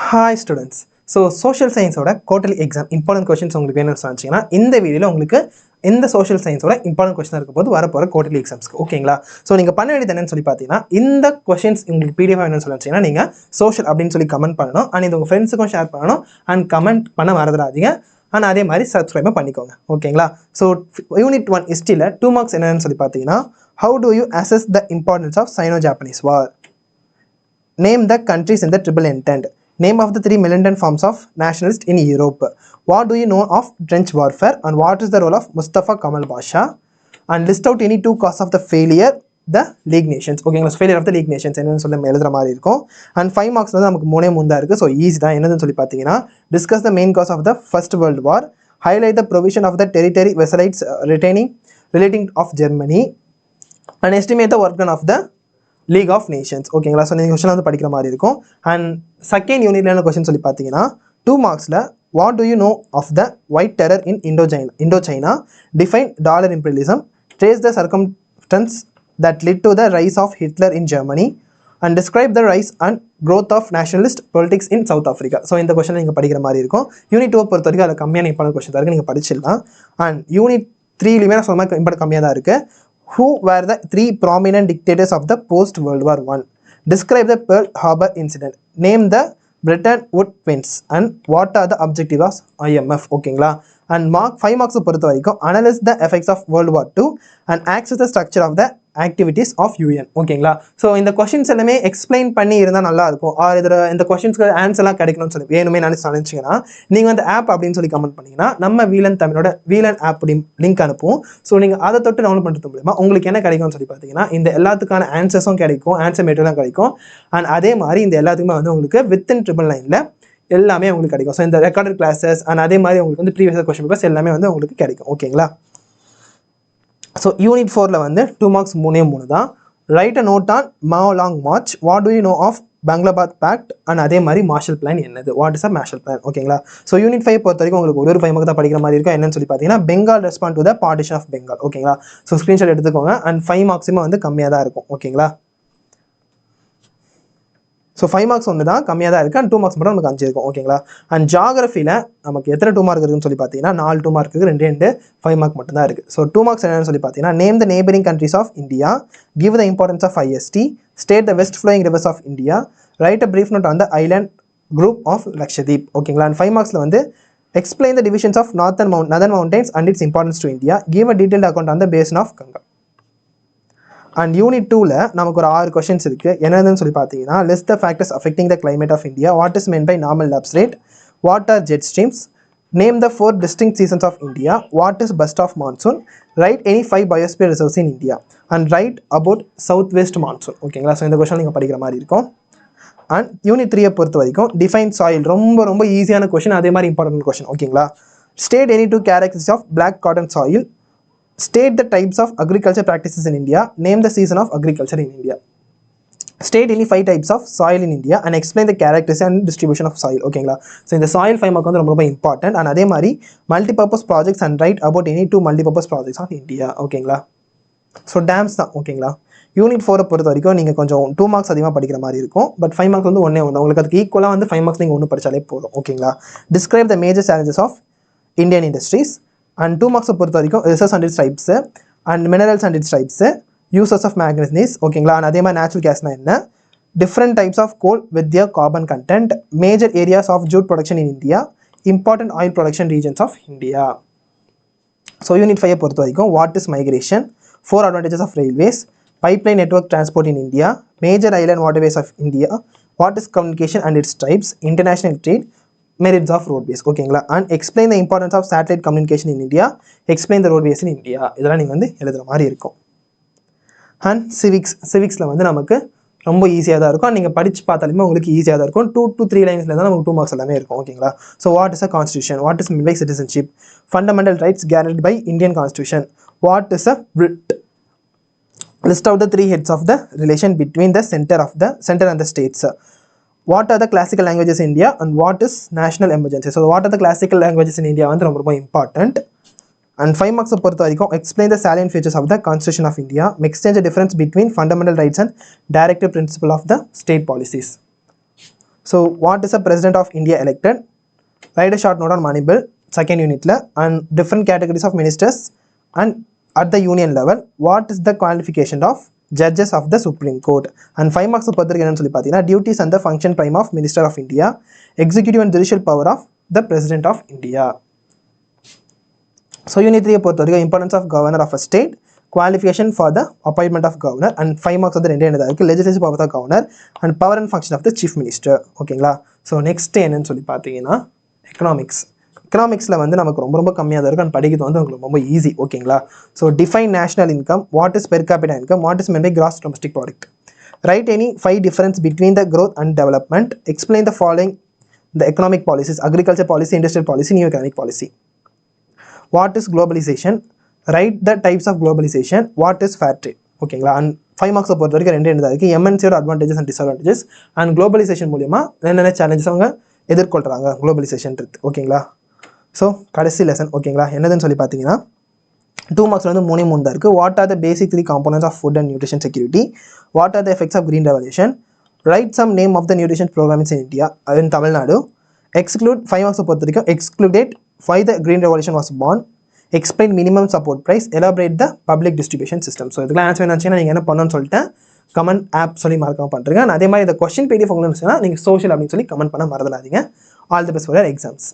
Hi students. So social science ஓட quarterly exam important questions உங்களுக்கு வேணும்னு சொன்னீங்கன்னா இந்த வீடியோல உங்களுக்கு இந்த social science ஓட important question இருக்க போது வர போற quarterly exams ஓகேங்களா. சோ நீங்க பண்ண வேண்டியது என்னன்னு சொல்லி பாத்தீங்கன்னா இந்த questions உங்களுக்கு PDF வேணும்னு சொன்னீங்கன்னா நீங்க social அப்படினு சொல்லி கமெண்ட் பண்ணனும் and இது உங்க ஃப்ரெண்ட்ஸ்க்கும் ஷேர் பண்ணனும் and கமெண்ட் பண்ண மறந்துடாதீங்க and அதே மாதிரி subscribe பண்ணிக்கோங்க ஓகேங்களா. சோ யூனிட் 1 ஹிஸ்டரியில 2 மார்க்ஸ் என்னன்னு சொல்லி பாத்தீங்கன்னா how do you assess the importance of Sino-Japanese war? Name the countries in the triple entente. Name of the 3 militant forms of nationalists in Europe. What do you know of trench warfare and what is the role of Mustafa Kemal Pasha? And list out any 2 causes of the failure the League Nations. Okay, failure of the League Nations என்னன்னு சொல்லி நம்ம எழுதுற மாதிரி இருக்கும். And 5 marks வந்து நமக்கு மூணே மூணு தான் இருக்கு. So easy தான். என்னன்னு சொல்லி பாத்தீங்கன்னா discuss the main cause of the First World War. Highlight the provision of the territory vassalities relating of Germany. And estimate the work done of the league of nations ஓகேங்களா. So நீங்கள் question வந்து படிக்கிற மாதிரி இருக்கும். And second யூனிட்ல என்ன question சொல்லி பார்த்தீங்கன்னா 2 மார்க்ஸில் what do you know of the white terror in Indo China define dollar imperialism trace the circumstances that led to the rise of Hitler in Germany and describe the rise and growth of nationalist politics in South Africa. So இந்த question நீங்கள் படிக்கிற மாதிரி இருக்கும். Unit 2 பொறுத்த வரைக்கும் அதில் கம்மியான important question இருக்குது, நீங்கள் படிச்சிடலாம். அண்ட் யூனிட் 3லையுமே நான் சொன்ன மாதிரி இம்பார்ட்டன்ட் கம்மியாக தான் இருக்குது. Who were the 3 prominent dictators of the post-World War I? Describe the Pearl Harbor incident. Name the Bretton Woods twins and what are the objectives of IMF? ஓகேங்களா. And mark 5 marks பொறுத்த வரைக்கும் analyze the effects of World War II and access the structure of the activities of UN. ஓகேங்களா. So இந்த questions எல்லாமே explain பண்ணி இருந்தால் நல்லா இருக்கும். ஆர் இதில் இந்த கொஸ்டின்ஸ்க்கு ஆன்சர்லாம் கிடைக்கணும்னு சொல்லி வேணுமே நினச்சிங்கன்னா நீங்கள் வந்து ஆப் அப்படின்னு சொல்லி கமெண்ட் பண்ணிங்கன்னா நம்ம வீலன் தமிழோட வீலன் ஆப் லிங்க் அனுப்புவோம். ஸோ நீங்கள் அதை தொட்டு டவுன்லோட் பண்ணுறது மூலமா உங்களுக்கு என்ன கிடைக்கும்னு சொல்லி பார்த்தீங்கன்னா இந்த எல்லாத்துக்கான ஆன்சர்ஸும் கிடைக்கும், ஆன்சர் மெட்டீரியலும் கிடைக்கும். அண்ட் அதே மாதிரி இந்த எல்லாத்துக்குமே வந்து உங்களுக்கு வித்தின் 999 எல்லாமே உங்களுக்கு கிடைக்கும். ஸோ இந்த ரெக்கார்டட் கிளாஸஸ் அண்ட் அதே மாதிரி உங்களுக்கு வந்து ப்ரீவியஸ் கொஸ்டின் பேப்பர்ஸ் எல்லாமே வந்து உங்களுக்கு கிடைக்கும் ஓகேங்களா. ஸோ யூனிட் 4ல வந்து 2 மார்க்ஸ் 3 தான். Write a note on Mao long march. What do you know of பங்களாபாத் பேக்ட் அண்ட் அதே மாதிரி மார்ஷல் பிளான் என்னது, what is a Marshall plan ஓகேங்களா. ஸோ யூனிட் 5 பொறுத்த வரைக்கும் உங்களுக்கு ஒரு 5 மார்க் தான் படிக்கிற மாதிரி இருக்கும். என்னன்னு சொல்லி பார்த்தீங்கன்னா Bengal respond to the partition of Bengal ஓகேங்களா. ஸோ ஸ்க்ரீன்ஷாட் எடுத்துக்கோங்க. அண்ட் 5 மார்க்ஸுமே வந்து கம்மியாக தான் இருக்கும் ஓகேங்களா. ஸோ 5 மார்க்ஸ் ஒன்று தான் கம்மியாக தான் இருக்குது. அண்ட் 2 மார்க்ஸ் மட்டும் நமக்கு 5 இருக்கும் ஓகேங்களா. அண்ட் ஜாகிரஃபியில் நமக்கு எத்தனை 2 மார்க் இருக்குன்னு சொல்லி பார்த்தீங்கன்னா 4 2 மார்க் இருக்குது, 2 5 மார்க் மட்டும் தான் இருக்குது. ஸோ 2 மார்க்ஸ் என்னன்னு சொல்லி பார்த்தீங்கன்னா name the neighbouring countries of India, give the importance of IST, state the west flowing rivers of India, write a brief note on the island group of Lakshadweep ஓகேங்களா. And 5 மார்க்ஸில் வந்து explain the divisions of northern mountains and its importance to India, give a detailed account on the basin of Ganga. And unit 2ல நமக்கு ஒரு 6 questions இருக்குது. என்னதுன்னு சொல்லி பார்த்தீங்கன்னா list the factors affecting the climate of India, what is meant by normal lapse rate, what are jet streams, name the 4 distinct seasons of India, what is burst of monsoon, write any 5 biosphere reserves in India and write about south west monsoon ஓகேங்களா. So இந்த question நீங்கள் படிக்கிற மாதிரி இருக்கும். And unit 3 பொறுத்த வரைக்கும் define soil ரொம்ப ஈஸியான கொஸ்டின், அதே மாதிரி இம்பார்ட்டன்ட் கொஸ்டின் ஓகேங்களா. State any 2 characteristics of black cotton soil, state the types of agriculture practices in India, name the season of agriculture in India, state any 5 types of soil in India and explain the characteristics and distribution of soil ஓகேங்களா. So இந்த soil 5 mark வந்து ரொம்ப important. And அதே மாதிரி multipurpose projects and write about any 2 multipurpose projects of India ஓகேங்களா. So dams தான் ஓகேங்களா. Unit 4 பொறுத்த வரைக்கும் நீங்கள் கொஞ்சம் 2 மார்க்ஸ் அதிகமாக படிக்கிற மாதிரி இருக்கும். பட் 5 மார்க்ஸ் வந்து ஒன்றே ஒன்று உங்களுக்கு அதுக்கு ஈக்குவலாக வந்து 5 மார்க்ஸ் நீங்கள் ஒன்று படித்தாலே போதும் ஓகேங்களா. Describe the major challenges of Indian industries. And 2 மார்க்ஸை பொறுத்த வரைக்கும் research and it's types and minerals and it's types, uses of மேக்னீஸ் ஓகேங்களா. அண்ட் அதே மாதிரி நேச்சுரல் கேஸ்னா என்ன, different types of goal with their carbon content, major areas of Jude production in India, important oil production regions of India. So unit 5 பொறுத்த வரைக்கும் what is migration, 4 advantages of railways, pipeline network transport in India, major inland waterways of India, what is communication and its types, international trade, merits of roadways ஓகேங்களா. And explain the importance of satellite communication in India, explain the roadways in India. இதெல்லாம் நீங்கள் வந்து எழுதுகிற மாதிரி இருக்கும். And சிவிக்ஸில் வந்து நமக்கு ரொம்ப ஈஸியாக தான் இருக்கும். நீங்கள் படித்து பார்த்தாலுமே உங்களுக்கு ஈஸியாக தான் இருக்கும். 2 to 3 லைன்ஸில் தான் நமக்கு 2 மார்க்ஸ் எல்லாமே இருக்கும் ஓகேங்களா. So what is a constitution, what is meant by citizenship, fundamental rights guaranteed by Indian constitution, what is a writ, list out the 3 heads of the relation between the center and the states, what are the classical languages in India and what is national emergency. So what are the classical languages in India வந்து ரொம்ப important. And 5 marks பொறுத்த வரைக்கும் explain the salient features of the constitution of India, exchange the difference between fundamental rights and directive principle of the state policies. So what is a president of India elected, write a short note on money bill second யூனிட்ல, and different categories of ministers and at the union level what is the qualification of judges of the supreme court. And 5 marks பொறுத்தவரைக்கும் என்னன்னு சொல்லி பார்த்தீங்கன்னா duties and the function prime of minister of India, executive and judicial power of the president of India. So unit 3 பொறுத்த வரைக்கும் importance of governor of a state, qualification for the appointment of governor, and 5 marks வந்து ரெண்டே என்னதாக இருக்குது, legislative power of governor and power and function of the chief minister. ஓகேங்களா. So next என்னன்னு சொல்லி பார்த்தீங்கன்னா எக்கனாமிக்ஸில் வந்து நமக்கு ரொம்ப ரொம்ப கம்மியாக தான் இருக்கும், அண்ட் படிக்கிறது வந்து உங்களுக்கு ரொம்ப ஈஸி. ஓகேங்களா. So define national income, what is per capita income, what is meant by gross domestic product, write any 5 difference between the growth and development, explain the following the economic policies, agriculture policy, industrial policy, new economic policy. What is globalisation, write the types of globalisation, what is fair trade. ஓகேங்களா. And 5 மார்க்ஸை பொறுத்த வரைக்கும் ரெண்டு தான் இருக்குது, எம்என்சியோட advantages and disadvantages and globalisation மூலியமா என்னென்ன சேலஞ்சஸ் அவங்க எதிர்கொள்கிறாங்க குளோபலைசேஷன். ஓகேங்களா. ஸோ கடைசி லெசன். ஓகேங்களா. என்னதுன்னு சொல்லி பார்த்தீங்கன்னா 2 மார்க்ஸில் வந்து 3 தான் இருக்குது. What are the basic 3 components of food and nutrition security, what are the effects of green revolution, write some name of the nutrition programs in India அது இன் தமிழ்நாடு, எக்ஸ்க்ளூட் 5 மார்க்ஸை பொறுத்த வரைக்கும் excluded why the green revolution was born, explain minimum support price, elaborate the public distribution system. So இதுக்கெல்லாம் answer நினச்சிங்கன்னா நீங்கள் என்ன பண்ணணும்னு சொல்லிட்டேன் கமெண்ட் ஆப் சொல்லி மார்க்காக பண்ணுறேங்க. அதே மாதிரி இந்த கொஸ்டின் PDF உங்களுக்கு நீங்கள் சோஷியல் அப்படின்னு சொல்லி கமெண்ட் பண்ண மறந்துடாதீங்க. All the best for your exams.